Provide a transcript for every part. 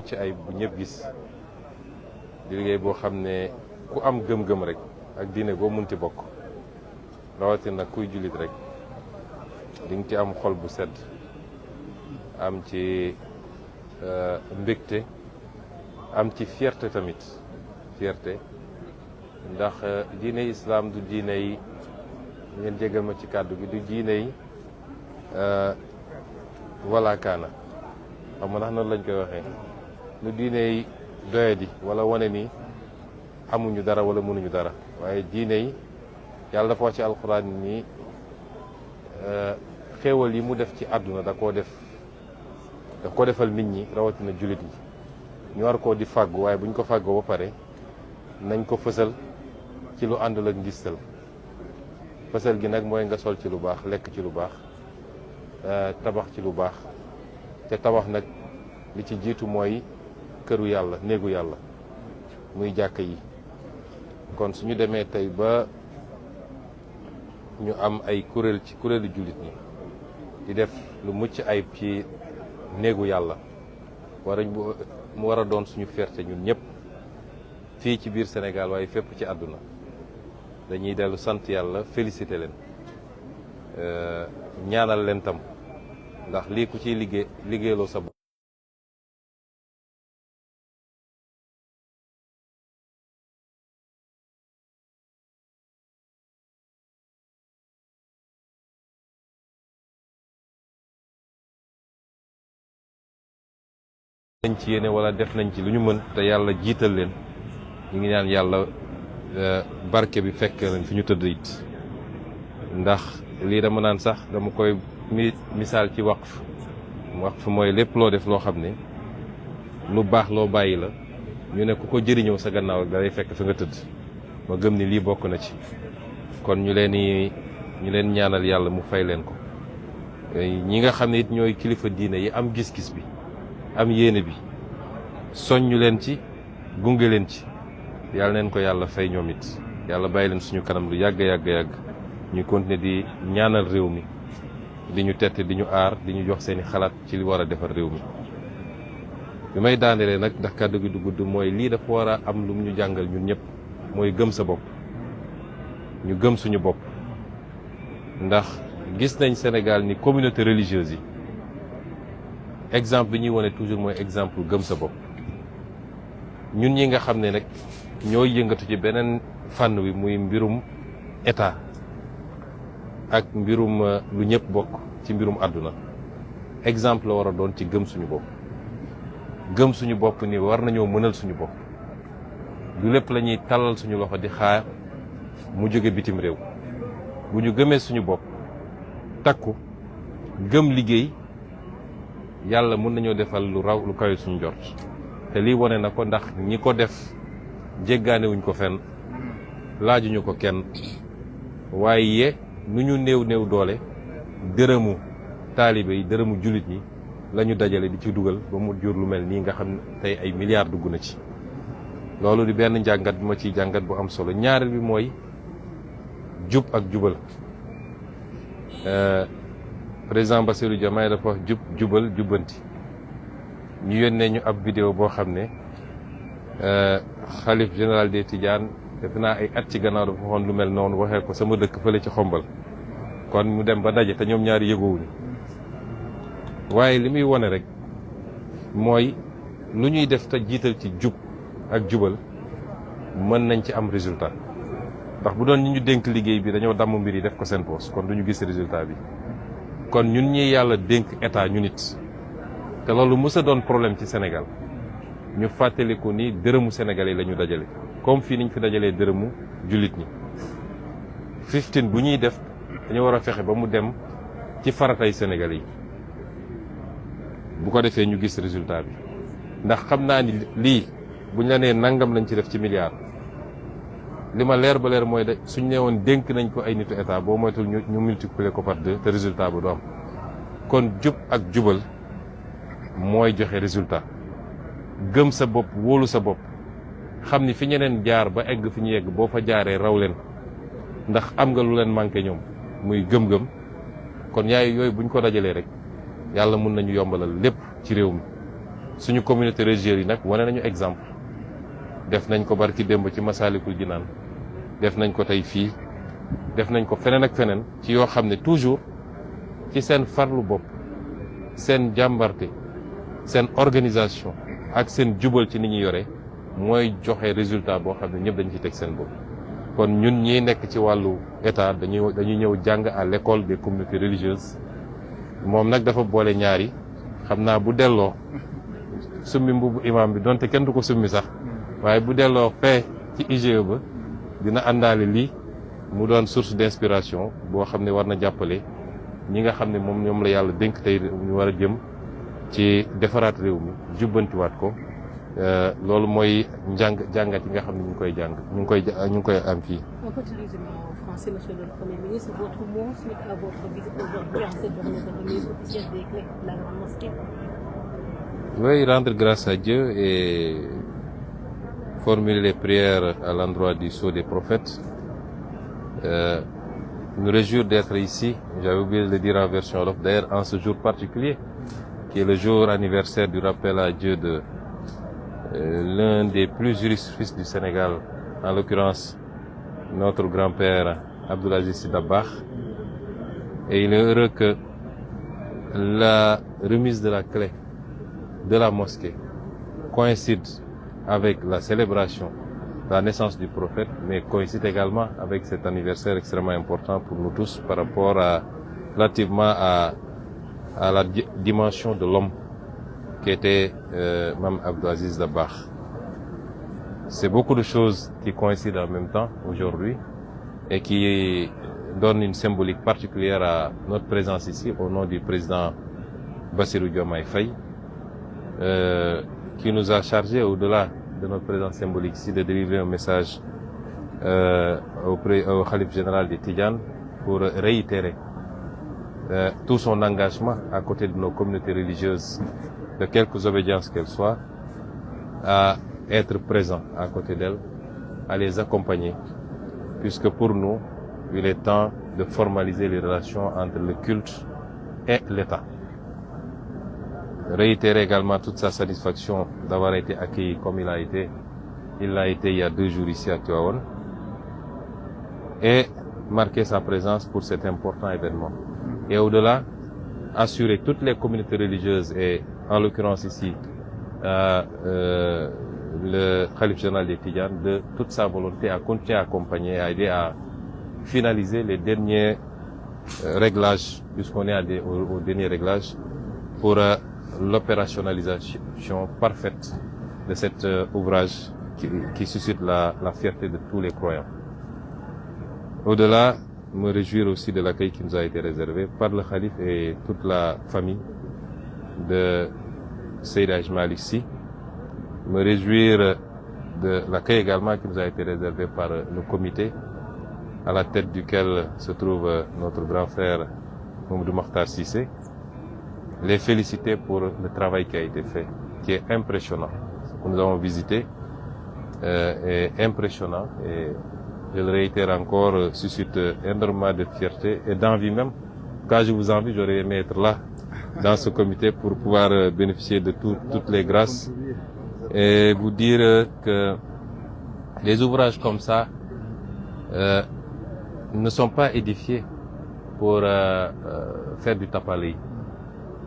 mucc ayib bu ñëpp gis di liggéey boo xam ne ku am gëm-gëm rek ak diine boo munti bokk rawatina kuy jullit rek di nga ci am xol bu sedd am ci mbégte am ci fierté tamit fierté ndax diine islam du diine yi ngeen jégal ma ci kàddu gi du diine yi wala kaana xam nga ndax noonu lañ koy waxee lu diine yi doyadi wala wane ni amuñu dara wala mënuñu dara waaye diine yi yàlla dafa wax ci alxuraan ni xéewal yi mu def ci àdduna daf ko defal nit ñi rawatina jullit ñi ñu war koo di fàggu waaye buñ ko fàggoo ba pare nañ ko fësal ci lu àndul ak ngistal fësal gi nag mooy nga sol ci lu baax lekk ci lu baax tabax ci lu baax te tabax nag li ci jiitu mooy këru yàlla néegu yàlla muy jàkk yi kon suñu demee tey ba ñu am ay kuréel ci kuréelu jullit ñi di def lu mucc ayib ci néegu yàlla mu war a doon suñu fierté ñun ñëpp fii ci biir Sénégal waaye fépp ci àdduna dañuy dellu sant yàlla félicité leen ñaanal leen tam ndax lii ku ciy liggéeyloo sa bopp nañ ci yéene wala def nañ ci lu ñu mën te yàlla jiital leen ñu ngi ñaan yàlla barke bi fekk leen fi ñu tëdd it ndax lii dama naan sax dama koy misaal ci waqf mooy lépp loo def loo xam ne lu baax loo bàyyi la ñu ne ku ko jëriñoo sa gannaaw ak dalay fekk fi nga tëdd ma gëm ni lii bokk na ci kon ñu leen ñaanal yàlla mu fay leen ko ñi nga xam ne it ñooy kilifa diine yi am gis-gis bi am yéene bi soññu leen ci gunge leen ci yàlla neen ko yàlla fay ñoom it yàlla bàyyi leen suñu kanam lu yàgg ñu continuer di ñaanal réew mi di ñu tette di ñu aar di ñu jox seeni xalaat ci li war a defar réew mi bi may daanelee nag ndax kàddu gi du gudd mooy lii dafa war a am lu mu ñu jàngal ñun ñëpp mooy gëm sa bopp ñu gëm suñu bopp ndax gis nañ Sénégal ni communauté religieuse yi exemple bi ñuy wone toujours mooy exemple gëm sa bopp ñun ñi nga xam ne nag ñooy yëngatu ci beneen fànn wi muy mbirum état ak mbirum lu ñëpp bokk ci mbirum àdduna exemple la war a doon ci gëm suñu bopp gëm suñu bopp ni war nañoo mënal suñu bopp du lépp la ñuy tàllal suñu loxo di xaar mu jóge bitim réew bu ñu gëmee suñu bopp takku gëm liggéey yàlla mën nañoo defal lu raw lu kawe suñu jort te lii wane na ko ndax ñi ko def jéggaanewuñ ko fenn laajuñu ko kenn waaye nu ñu néew doole dërëmu taalibe yi dërëmu jullit ñi la ñu dajale di ci dugal ba mu jur lu mel nii nga xam ne tey ay milliards dugg na ci loolu di benn njàngat bi ma ciy jàngat bu am solo ñaareel bi mooy jub ak jubal président Bassirou Diomaye dafa wax jubal jubbanti ñu yónnee ñu ab vidéo boo xam ne xalif général des Tidianes def naa ay at ci gannaaw dafa waxoon lu mel noonu waxee ko sama dëkk fële ci xombal kon mu dem ba daje te ñoom ñaari yëgoowuñu waaye li muy wone rek mooy lu ñuy def te jiital ci jub ak jubal mën nañ ci am résultat ndax bu doon ñi ñu dénk liggéey bi dañoo damm mbir yi def ko seen poos kon duñu gis résultat bi kon ñun ñi yàlla dénk état ñu nit te loolu mës a doon problème ci Sénégal ñu fàttaliku ni dërëmu Sénégalais la ñu dajale comme fii niñ fi dajalee dërëmu jullit ñi 15 bu ñuy def dañu war a fexe ba mu dem ci faratay Sénégalais yi bu ko defee ñu gis résultat bi ndax xam naa ni lii buñ la nee nangam lañ ci def ci milliard li ma leer ba leer mooy de suñ nee woon dénk nañ ko ay nitu état boo moytul ñu multiplier ko par 2 te résultat ba du am kon jub ak jubal mooy joxe résultat gëm sa bopp wóolu sa bopp xam ni fi ñeneen jaar ba egg fi ñu yegg boo fa jaaree raw leen ndax am nga lu leen manqué ñoom muy gëm-gëm kon yaay yooyu buñ ko dajalee rek yàlla mun nañu yombalal lépp ci réew mi suñu communauté religieuse yi nag wane nañu exemple def nañ ko barki démb ci Masaalikul Jinaan def nañ ko tey fii def nañ ko feneen ak feneen ci yoo xam ne toujours ci seen farlu bopp seen jàmbarte seen organisation ak seen jubal ci ni ñu yore mooy joxe résultat boo xam ne ñëpp dañ ci teg seen bopp. kon ñun ñi nekk ci wàllu état dañuy ñëw jàng à l'école des communautés religieuses moom nag dafa boole ñaari xam naa bu delloo summi mbubu imam bi donte kenn du ko summi sax waaye bu delloo fee ci IGE ba dina àndaale lii mu doon source d'inspiration boo xam ne war na jàppale ñi nga xam ne moom ñoom la yàlla dénk tey ñu war a jëm ci defaraat réew mi jubbantiwaat ko loolu mooy jàngat yi nga xam ne ñu ngi koy jàng ñu ngi koy am fii. On continue en français, monsieur le Premier ministre. Votre mot suite à votre visite aujourd'hui en cette journée de remise officielle des clés de la grande mosquée. Oui, rendre grâce à Dieu et formuler les prières à l'endroit du sceau des prophètes. Nous réjouir d'être ici. J'avais oublié de le dire en version wolof. D'ailleurs, en ce jour particulier, qui est le jour anniversaire du rappel à Dieu de l'un des plus juristes fils du Sénégal, en l'occurrence notre grand-père Abdoulaziz Sy Dabakh. Et il est heureux que la remise de la clé de la mosquée coïncide avec la célébration de la naissance du prophète, mais coïncide également avec cet anniversaire extrêmement important pour nous tous par rapport relativement à la dimension de l'homme qui était Mame Abdou Aziz Dabakh. C'est beaucoup de choses qui coïncident en même temps aujourd'hui et qui donnent une symbolique particulière à notre présence ici au nom du président Bassirou Diomaye Faye, qui nous a chargé au-delà de notre présence symbolique ici de délivrer un message au khalife général des Tidjanes pour réitérer tout son engagement à côté de nos communautés religieuses, de quelque obédience qu'elles soient, à être présent à côté d'elles, à les accompagner, puisque pour nous, il est temps de formaliser les relations entre le culte et l'État. Réitérer également toute sa satisfaction d'avoir été accueilli comme il l'a été il y a 2 jours ici à Tivaouane, et marquer sa présence pour cet important événement. Et au-delà, assurer toutes les communautés religieuses et en l'occurrence ici le khalife général des Tidjanes de toute sa volonté à continuer à accompagner, à aider à finaliser les derniers réglages, puisqu'on est au dernier réglage, pour l'opérationnalisation parfaite de cet ouvrage qui suscite la fierté de tous les croyants. Au-delà, me réjouir aussi de l'accueil qui nous a été réservé par le khalife et toute la famille de Seydi Hadji Malick Sy. Me réjouir de l'accueil également qui nous a été réservé par le comité, à la tête duquel se trouve notre grand frère Mamadou Makhtar Cissé. Les féliciter pour le travail qui a été fait, qui est impressionnant. Ce que nous avons visité est impressionnant et je le réitère encore, suscite énormément de fierté et d'envie même. Quand je vous envie, j'aurais aimé être là, dans ce comité, pour pouvoir bénéficier de toutes les grâces et vous dire que les ouvrages comme ça ne sont pas édifiés pour faire du tapalé.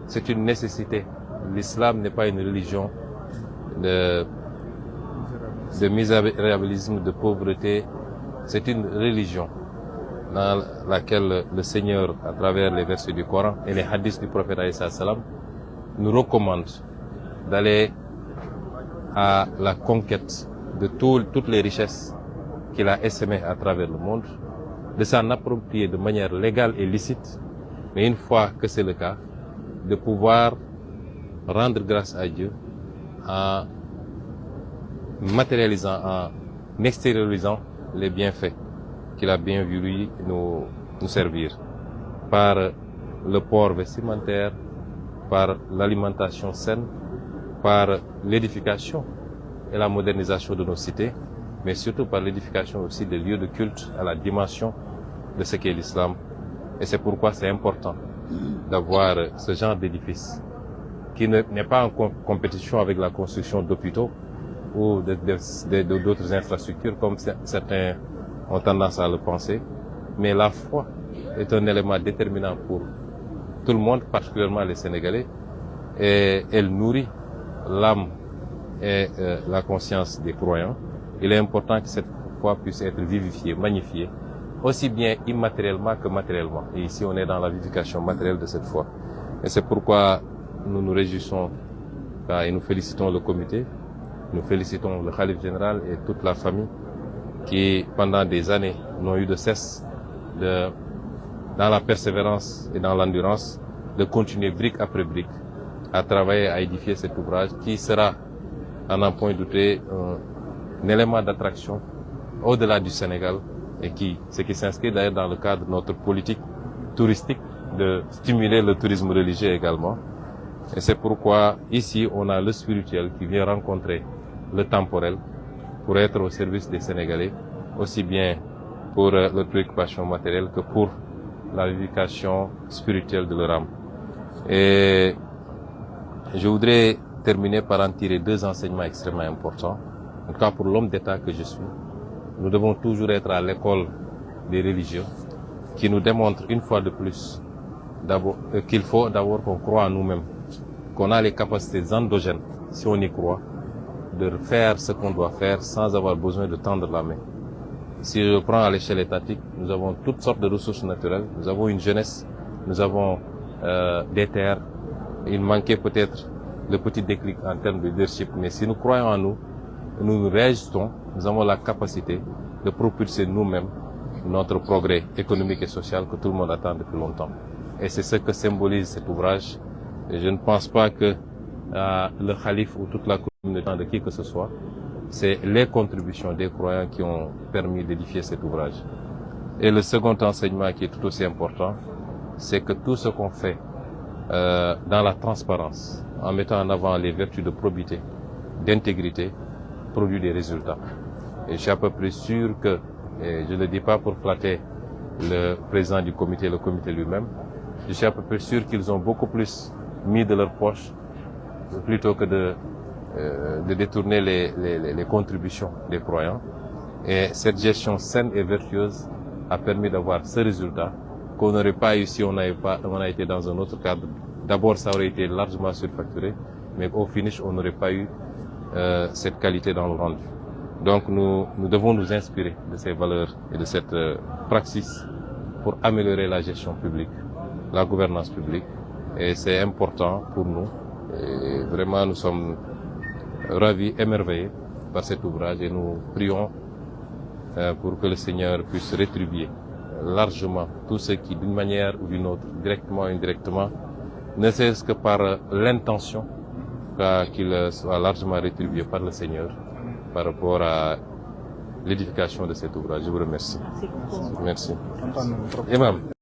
C'est une nécessité. L'islam n'est pas une religion de misérabilisme, de pauvreté. C'est une religion dans laquelle le Seigneur, à travers les versets du Coran et les hadiths du prophète alayhi salam, nous recommande d'aller à la conquête de toutes les richesses qu'il a essaimées à travers le monde, de s'en approprier de manière légale et licite, mais une fois que c'est le cas, de pouvoir rendre grâce à Dieu en matérialisant, en extériorisant les bienfaits qu'il a bien voulu nous servir, par le port vestimentaire, par l'alimentation saine, par l'édification et la modernisation de nos cités, mais surtout par l'édification aussi des lieux de culte à la dimension de ce qu'est l'islam. Et c'est pourquoi c'est important d'avoir ce genre d'édifice qui n'est pas en compétition avec la construction d'hôpitaux ou d'autres infrastructures comme certains ont tendance à le penser. Mais la foi est un élément déterminant pour tout le monde, particulièrement les Sénégalais, et elle nourrit l'âme et la conscience des croyants. Il est important que cette foi puisse être vivifiée, magnifiée, aussi bien immatériellement que matériellement. Et ici, on est dans la vivification matérielle de cette foi. Et c'est pourquoi nous nous réjouissons et nous félicitons le comité, nous félicitons le khalife général et toute la famille qui, pendant des années, n'ont eu de cesse dans la persévérance et dans l'endurance, de continuer brique après brique à travailler, à édifier cet ouvrage qui sera, à n'en point douter, un élément d'attraction au-delà du Sénégal et ce qui s'inscrit d'ailleurs dans le cadre de notre politique touristique de stimuler le tourisme religieux également. Et c'est pourquoi ici on a le spirituel qui vient rencontrer le temporel pour être au service des Sénégalais, aussi bien pour leur préoccupation matérielle que pour la vivification spirituelle de leur âme. Et je voudrais terminer par en tirer deux enseignements extrêmement importants. En tout cas pour l'homme d'État que je suis, nous devons toujours être à l'école des religieux qui nous démontre une fois de plus qu'il faut d'abord qu'on croit en nous-mêmes, qu'on a les capacités endogènes, si on y croit, de faire ce qu'on doit faire sans avoir besoin de tendre la main. Si je prends à l'échelle étatique, nous avons toutes sortes de ressources naturelles, nous avons une jeunesse, nous avons des terres. Il manquait peut-être le petit déclic en termes de leadership, mais si nous croyons en nous, nous réagissons, nous avons la capacité de propulser nous-mêmes notre progrès économique et social que tout le monde attend depuis longtemps. Et c'est ce que symbolise cet ouvrage. Et je ne pense pas que le khalife ou toute la communauté de qui que ce soit, c'est les contributions des croyants qui ont permis d'édifier cet ouvrage. Et le second enseignement qui est tout aussi important, c'est que tout ce qu'on fait dans la transparence, en mettant en avant les vertus de probité, d'intégrité, produit des résultats. Et je suis à peu près sûr que, et je ne le dis pas pour flatter le président du comité, le comité lui-même, je suis à peu près sûr qu'ils ont beaucoup plus mis de leur poche plutôt que de détourner les contributions des croyants. Et cette gestion saine et vertueuse a permis d'avoir ce résultat qu'on n'aurait pas eu si on a été dans un autre cadre. D'abord, ça aurait été largement surfacturé, mais au finish, on n'aurait pas eu cette qualité dans le rendu. Donc, nous devons nous inspirer de ces valeurs et de cette praxis pour améliorer la gestion publique, la gouvernance publique. Et c'est important pour nous. Et vraiment, nous sommes ravis, émerveillés par cet ouvrage et nous prions pour que le Seigneur puisse rétribuer largement tous ceux qui, d'une manière ou d'une autre, directement ou indirectement, ne serait-ce que par l'intention, qu'il soit largement rétribué par le Seigneur par rapport à l'édification de cet ouvrage. Je vous remercie. Merci. Imam.